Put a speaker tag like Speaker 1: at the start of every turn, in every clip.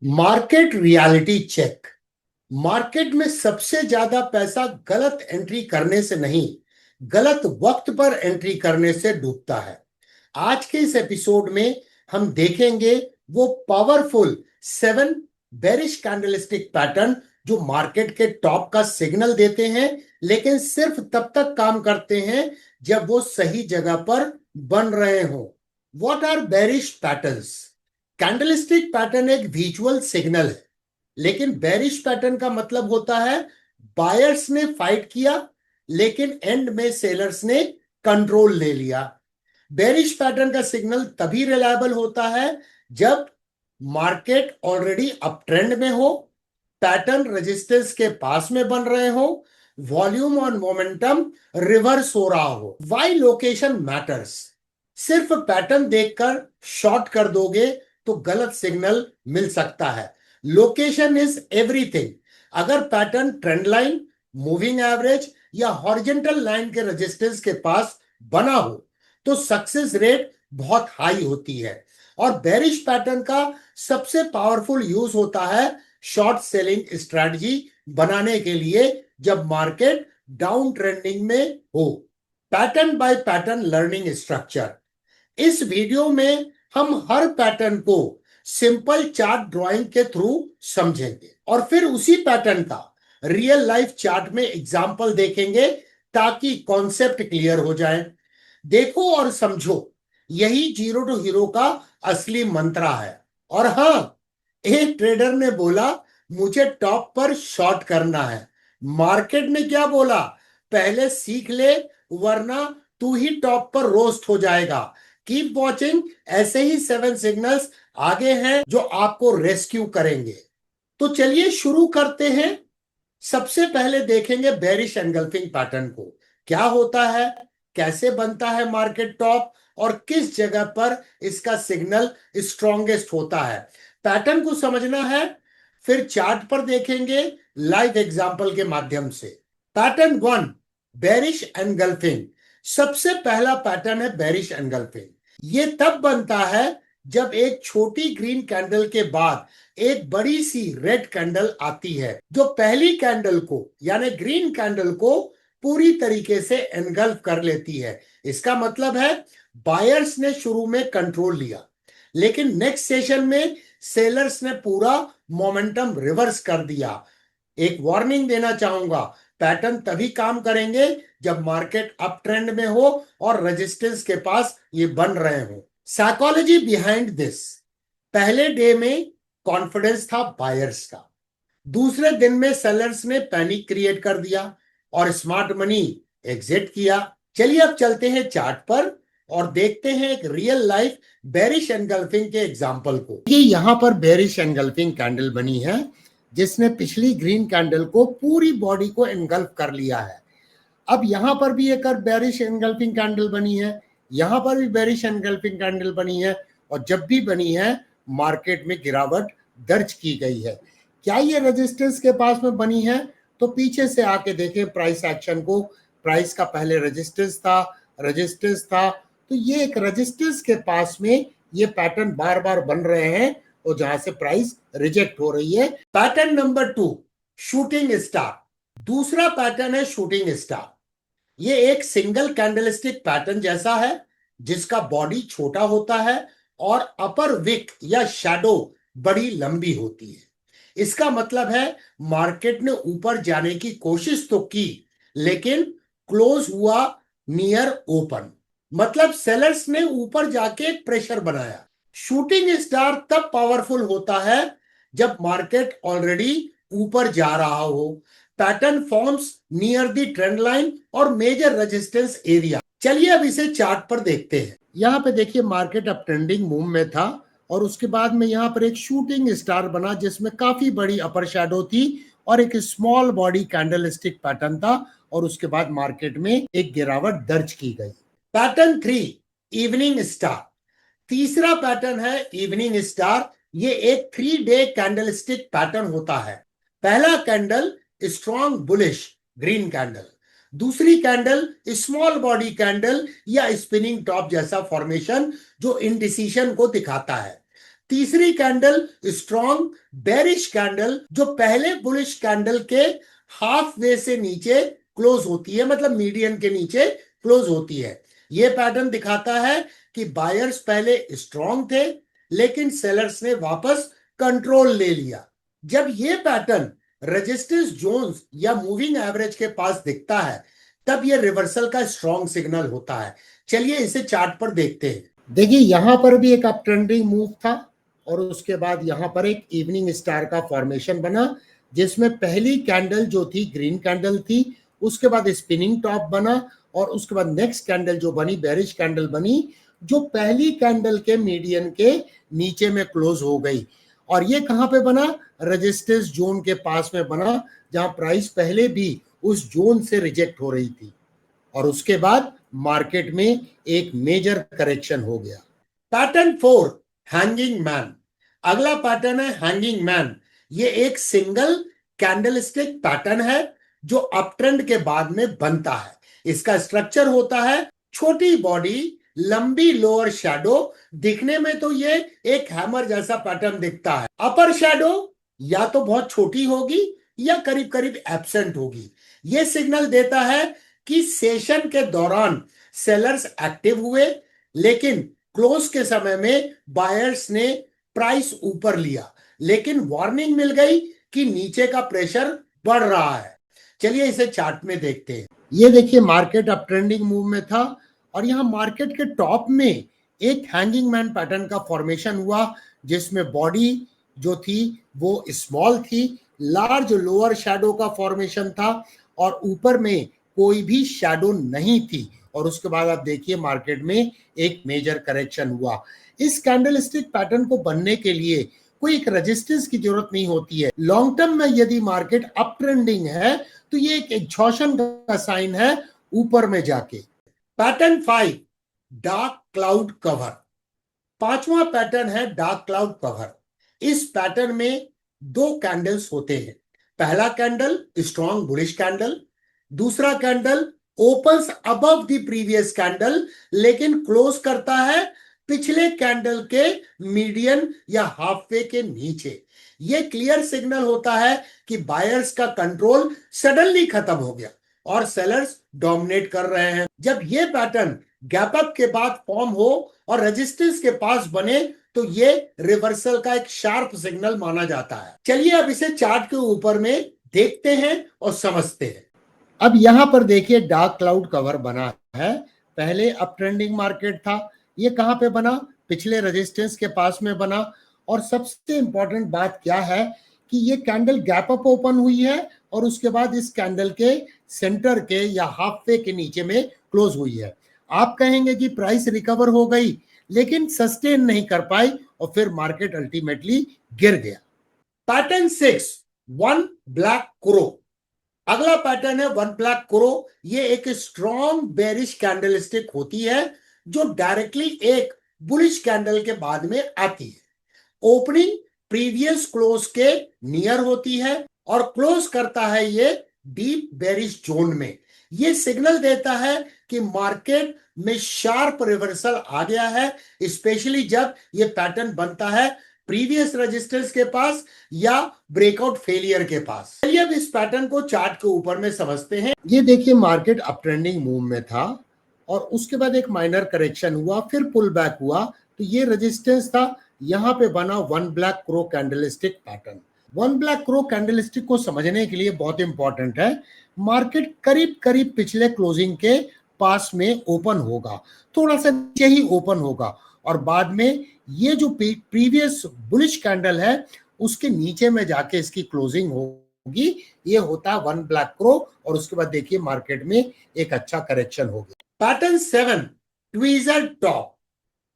Speaker 1: Market reality check. Market में सबसे ज्यादा पैसा गलत एंट्री करने से नहीं, गलत वक्त पर एंट्री करने से डूबता है। आज के इस एपिसोड में हम देखेंगे वो पावरफुल 7 बेरिश कैंडलस्टिक पैटर्न जो मार्केट के टॉप का सिग्नल देते हैं, लेकिन सिर्फ तब तक काम करते हैं जब वो सही जगह पर बन रहे हो। What are bearish patterns? Candlestick pattern एक विजुअल सिग्नल है, लेकिन बेरिश पैटर्न का मतलब होता है बायर्स ने फाइट किया लेकिन एंड में सेलर्स ने कंट्रोल ले लिया। बेरिश पैटर्न का सिग्नल तभी रिलायबल होता है जब मार्केट ऑलरेडी अप ट्रेंड में हो, पैटर्न रेजिस्टेंस के पास में बन रहे हो, वॉल्यूम और मोमेंटम रिवर्स हो रहा हो। Why location matters? सिर्फ पैटर्न देखकर शॉर्ट कर दोगे तो गलत सिग्नल मिल सकता है। Location is everything. अगर pattern trend line, moving average या हॉरिजॉन्टल लाइन के रेजिस्टेंस के पास बना हो तो सक्सेस रेट बहुत हाई होती है। और बेरिश पैटर्न का सबसे पावरफुल यूज होता है शॉर्ट सेलिंग स्ट्रेटजी बनाने के लिए जब मार्केट डाउन ट्रेंडिंग में हो। Pattern bye pattern learning structure. इस वीडियो में हम हर पैटर्न को सिंपल चार्ट ड्राइंग के थ्रू समझेंगे और फिर उसी पैटर्न का रियल लाइफ चार्ट में एग्जांपल देखेंगे ताकि कॉन्सेप्ट क्लियर हो जाए। देखो और समझो, यही जीरो टू हीरो का असली मंत्र है। और हाँ, एक ट्रेडर ने बोला मुझे टॉप पर शॉर्ट करना है। मार्केट ने क्या बोला? पहले सीख ले वरना तू ही टॉप पर रोस्ट हो जाएगा। कीप वॉचिंग, ऐसे ही 7 सिग्नल्स आगे हैं जो आपको रेस्क्यू करेंगे। तो चलिए शुरू करते हैं। सबसे पहले देखेंगे बेरिश एनगल्फिंग पैटर्न को। क्या होता है, कैसे बनता है मार्केट टॉप और किस जगह पर इसका सिग्नल स्ट्रॉन्गेस्ट होता है। पैटर्न को समझना है, फिर चार्ट पर देखेंगे लाइव एग्जांपल के माध्यम से। Pattern 1, bearish engulfing. सबसे पहला पैटर्न है बेरिश एनगल्फिंग। ये तब बनता है जब एक छोटी ग्रीन कैंडल के बाद एक बड़ी सी रेड कैंडल आती है जो पहली कैंडल को यानी ग्रीन कैंडल को पूरी तरीके से एनगल्फ कर लेती है। इसका मतलब है बायर्स ने शुरू में कंट्रोल लिया, लेकिन नेक्स्ट सेशन में सेलर्स ने पूरा मोमेंटम रिवर्स कर दिया। एक वार्निंग देना चाहूंगा, पैटर्न तभी काम करेंगे जब मार्केट अप ट्रेंड में हो और रेजिस्टेंस के पास ये बन रहे हो। Psychology behind this. पहले डे में कॉन्फिडेंस था बायर्स का, दूसरे दिन में सेलर्स ने पैनिक क्रिएट कर दिया और स्मार्ट मनी एग्जिट किया। चलिए अब चलते हैं चार्ट पर और देखते हैं एक रियल लाइफ बेरिश एनगल्फिंग के एग्जांपल को। ये यहाँ पर बेरिश एनगल्फिंग कैंडल बनी है जिसने पिछली ग्रीन कैंडल को पूरी बॉडी को एनगल्फ कर लिया है। अब यहाँ पर भी एक बेरिश एनगल्फिंग कैंडल बनी है, यहाँ पर भी बेरिश एनगल्फिंग कैंडल बनी है और जब भी बनी है मार्केट में गिरावट दर्ज की गई है। क्या ये रेजिस्टेंस के पास में बनी है? तो पीछे से आके देखें प्राइस एक्शन को। प्राइस का पहले रेजिस्टेंस था तो ये एक रेजिस्टेंस के पास में ये पैटर्न बार बार बन रहे हैं और जहां से प्राइस रिजेक्ट हो रही है। Pattern number 2, shooting star. दूसरा पैटर्न है शूटिंग स्टार। ये एक सिंगल कैंडलस्टिक पैटर्न जैसा है जिसका बॉडी छोटा होता है और अपर विक या शैडो बड़ी लंबी होती है। इसका मतलब है मार्केट ने ऊपर जाने की कोशिश तो की लेकिन क्लोज हुआ नियर ओपन, मतलब सेलर्स ने ऊपर जाके प्रेशर बनाया। शूटिंग स्टार तब पावरफुल होता है जब मार्केट ऑलरेडी ऊपर जा रहा हो, pattern forms near the trend line और मेजर रेजिस्टेंस एरिया। चलिए अब इसे चार्ट पर देखते हैं। यहाँ पे देखिए मार्केट अप ट्रेंडिंग मूव में था और उसके बाद में यहाँ पर एक शूटिंग स्टार बना जिसमें काफी बड़ी अपर शैडो थी और एक स्मॉल बॉडी कैंडलस्टिक पैटर्न था और उसके बाद मार्केट में एक गिरावट दर्ज की गई। Pattern 3, evening star. तीसरा पैटर्न है इवनिंग स्टार। ये एक 3 डे कैंडलस्टिक पैटर्न होता है। पहला candle strong bullish green candle, दूसरी कैंडल स्मॉल बॉडी कैंडल या स्पिनिंग टॉप जैसा फॉर्मेशन जो इंडिसीजन को दिखाता है। तीसरी कैंडल स्ट्रॉन्ग बेरिश कैंडल जो पहले बुलिश कैंडल के हाफ वे से नीचे क्लोज होती है, मतलब मीडियन के नीचे क्लोज होती है। यह पैटर्न दिखाता है कि बायर्स पहले स्ट्रॉन्ग थे लेकिन सेलर्स ने वापस कंट्रोल ले लिया। जब यह पैटर्न रेजिस्टेंस जोन्स या मूविंग एवरेज के पास दिखता है तब यह रिवर्सल का स्ट्रॉन्ग सिग्नल होता है। चलिए इसे चार्ट पर देखते हैं। देखिए यहां पर भी एक अप ट्रेंडिंग मूव था और उसके बाद यहां पर एक इवनिंग स्टार का फॉर्मेशन बना जिसमें पहली कैंडल जो थी ग्रीन कैंडल थी, उसके बाद स्पिनिंग टॉप बना और उसके बाद नेक्स्ट कैंडल जो बनी बेरिश कैंडल बनी जो पहली कैंडल के मीडियन के नीचे में क्लोज हो गई। और ये कहां पे बना? रेजिस्टेंस जोन के पास में बना जहां प्राइस पहले भी उस जोन से रिजेक्ट हो रही थी और उसके बाद मार्केट में एक मेजर करेक्शन हो गया। Pattern 4 hanging man. अगला पैटर्न है हैंगिंग मैन। ये एक सिंगल कैंडलस्टिक पैटर्न है जो अप ट्रेंड के बाद में बनता है। इसका स्ट्रक्चर होता है छोटी बॉडी, लंबी लोअर शैडो। दिखने में तो ये एक हैमर जैसा पैटर्न दिखता है। अपर शैडो या तो बहुत छोटी होगी या करीब करीब एब्सेंट होगी। यह सिग्नल देता है कि सेशन के दौरान सेलर्स एक्टिव हुए लेकिन क्लोज के समय में बायर्स ने प्राइस ऊपर लिया, लेकिन वार्निंग मिल गई कि नीचे का प्रेशर बढ़ रहा है। चलिए इसे चार्ट में देखते हैं। ये देखिए मार्केट अप ट्रेंडिंग मूव में था और यहां मार्केट के टॉप में एक हैंगिंग मैन पैटर्न का फॉर्मेशन हुआ जिसमें बॉडी जो थी वो स्मॉल थी, लार्ज लोअर शैडो का फॉर्मेशन था और ऊपर में कोई भी शैडो नहीं थी। और उसके बाद आप देखिए मार्केट में एक मेजर करेक्शन हुआ। इस कैंडलस्टिक पैटर्न को बनने के लिए कोई एक रेजिस्टेंस की जरूरत नहीं होती है। लॉन्ग टर्म में यदि मार्केट अप ट्रेंडिंग है तो ये एक एग्जॉशन का साइन है ऊपर में जाके। Pattern 5 dark cloud cover. पांचवा पैटर्न है डार्क क्लाउड कवर। इस पैटर्न में दो कैंडल्स होते हैं। पहला कैंडल स्ट्रॉन्ग बुलिश कैंडल, दूसरा candle opens above the previous candle लेकिन क्लोज करता है पिछले कैंडल के मीडियन या हाफ वे के नीचे। यह क्लियर सिग्नल होता है कि बायर्स का कंट्रोल सडनली खत्म हो गया और सेलर्स डोमिनेट कर रहे हैं। जब यह पैटर्न गैप अप के बाद फॉर्म हो और रेजिस्टेंस के पास बने तो ये रिवर्सल का एक शार्प सिग्नल माना जाता है। चलिए अब इसे चार्ट के ऊपर में देखते हैं और समझते हैं। अब यहां पर देखिए डार्क क्लाउड कवर बना है। पहले अप ट्रेंडिंग मार्केट था, ये कहां पे बना? पिछले रेजिस्टेंस के पास में बना। और सबसे इंपॉर्टेंट बात क्या है कि ये कैंडल गैप अप ओपन हुई है और उसके बाद इस कैंडल के सेंटर के या हाफ वे के नीचे में क्लोज हुई है। आप कहेंगे कि प्राइस रिकवर हो गई लेकिन सस्टेन नहीं कर पाई और फिर मार्केट अल्टीमेटली गिर गया। Pattern 6 one black crow. अगला पैटर्न है वन ब्लैक क्रो। ये एक स्ट्रॉन्ग बेरिश कैंडलस्टिक होती है जो डायरेक्टली एक बुलिश कैंडल के बाद में आती है। ओपनिंग प्रीवियस क्लोज के नियर होती है और क्लोज करता है ये डीप बेरिश जोन में। ये सिग्नल देता है कि मार्केट में शार्प रिवर्सल आ गया है, स्पेशली जब ये पैटर्न बनता है प्रीवियस रेजिस्टेंस के पास या ब्रेकआउट फेलियर के पास। चलिए अब इस पैटर्न को चार्ट के ऊपर में समझते हैं। ये देखिए मार्केट अप ट्रेंडिंग मूव में था और उसके बाद एक माइनर करेक्शन हुआ, फिर पुल बैक हुआ। तो ये रेजिस्टेंस था, यहां पे बना one black crow candlestick pattern. One black crow candlestick को समझने के लिए बहुत इंपॉर्टेंट है, मार्केट करीब करीब पिछले क्लोजिंग के पास में ओपन होगा, थोड़ा सा नीचे ही ओपन होगा और बाद में ये जो प्रीवियस बुलिश कैंडल है उसके नीचे में जाके इसकी क्लोजिंग होगी। ये होता है वन ब्लैक क्रो और उसके बाद देखिए मार्केट में एक अच्छा करेक्शन हो गया। Pattern 7 tweezer top.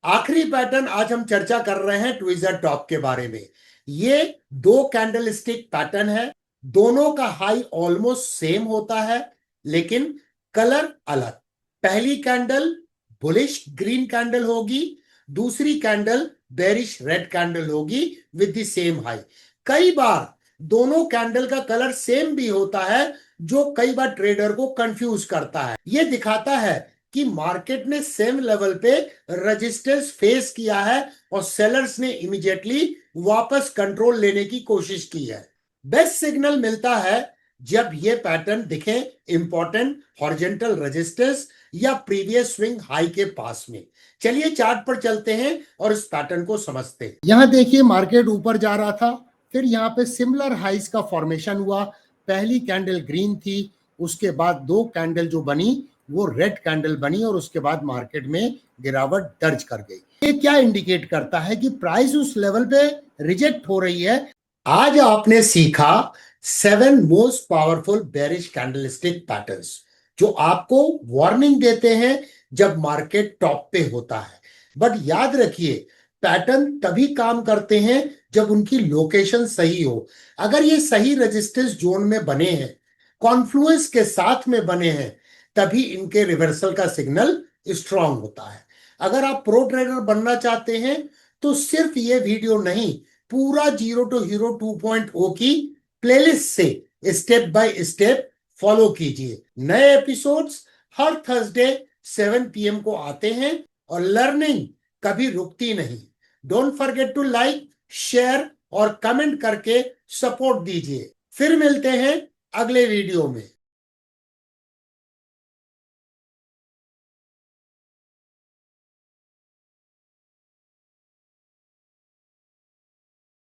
Speaker 1: आखिरी पैटर्न आज हम चर्चा कर रहे हैं ट्वीजर टॉप के बारे में। ये दो कैंडलस्टिक पैटर्न है, दोनों का हाई ऑलमोस्ट सेम होता है लेकिन कलर अलग। पहली कैंडल बुलिश ग्रीन कैंडल होगी, दूसरी कैंडल बेरिश रेड कैंडल होगी विद द सेम हाई। कई बार दोनों कैंडल का कलर सेम भी होता है जो कई बार ट्रेडर को कंफ्यूज करता है। यह दिखाता है कि मार्केट ने सेम लेवल पे रेजिस्टेंस फेस किया है और सेलर्स ने इमीडिएटली वापस कंट्रोल लेने की कोशिश की है। बेस्ट सिग्नल मिलता है जब ये पैटर्न दिखे इंपॉर्टेंट हॉरिजॉन्टल रेजिस्टेंस या प्रीवियस स्विंग हाई के पास में। चलिए चार्ट पर चलते हैं और इस पैटर्न को समझते हैं। यहां देखिए मार्केट ऊपर जा रहा था, फिर यहाँ पे सिमिलर हाइस का फॉर्मेशन हुआ। पहली कैंडल ग्रीन थी, उसके बाद दो कैंडल जो बनी वो रेड कैंडल बनी और उसके बाद मार्केट में गिरावट दर्ज कर गई। ये क्या इंडिकेट करता है कि प्राइस उस लेवल पे रिजेक्ट हो रही है। आज आपने सीखा 7 most powerful bearish candlestick patterns जो आपको वार्निंग देते हैं जब मार्केट टॉप पे होता है। बट याद रखिए पैटर्न तभी काम करते हैं जब उनकी लोकेशन सही हो। अगर ये सही रेजिस्टेंस जोन में बने हैं, कॉन्फ्लुएंस के साथ में बने हैं, तभी इनके रिवर्सल का सिग्नल स्ट्रांग होता है। अगर आप प्रो ट्रेडर बनना चाहते हैं तो सिर्फ ये वीडियो नहीं, पूरा जीरो टू हीरो 2.0 की प्लेलिस्ट से स्टेप बाय स्टेप फॉलो कीजिए। नए एपिसोड्स हर थर्सडे 7 PM को आते हैं और लर्निंग कभी रुकती नहीं। Don't forget to like, share और कमेंट करके सपोर्ट दीजिए। फिर मिलते हैं अगले वीडियो में।